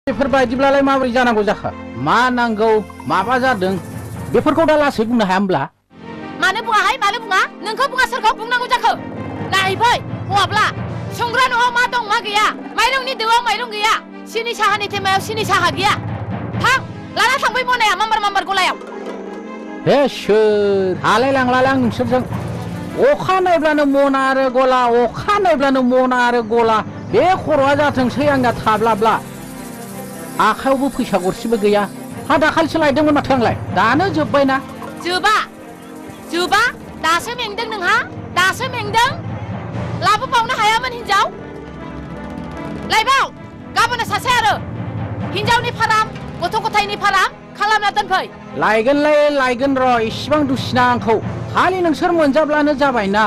बेफोरबायदिब्लालाय माबोरै जानांगौ जाखो मा नांगौ माबा जादों बेफोरखौ दा लासै बुंनो हाया होमब्ला मानो बुङाहाय मानो बुङा नोंखौ बुङा सोरखौ बुंनांगौ जाखो नायफै हौवाब्ला संग्रा न'आव मा दं मा गैया माइरंनि दोआव माइरं गैया सिनि साहानि थेमायाव सिनि साहा गैया थां लाना थांबै मनाया माम्बार गलायाव हे सोर हालाय लांलालाय आं नोंसोरजों अखा नायब्लानो मना आरो गला अखा नायब्लानो मना आरो गला बे खर'आ जाथोंसै आंना थाब्लाब्ला आखायावबो फैसा गरसेबो गैया हा दाखालिसो लायदोंमोन माथो आंलाय दानो जोब्बायना जोबा दासो मेंदों नोंहा दासो मेंदों लाबोबावनो हायामोन हिनजाव लायबाव गाबोनो सासे आरो हिनजावनि फाराम गथ' गथायनि फाराम खालामना दोनफै लायगोन र' इसिबां दुसिना आंखौ खालि नोंसोर मोनजाब्लानो जाबायना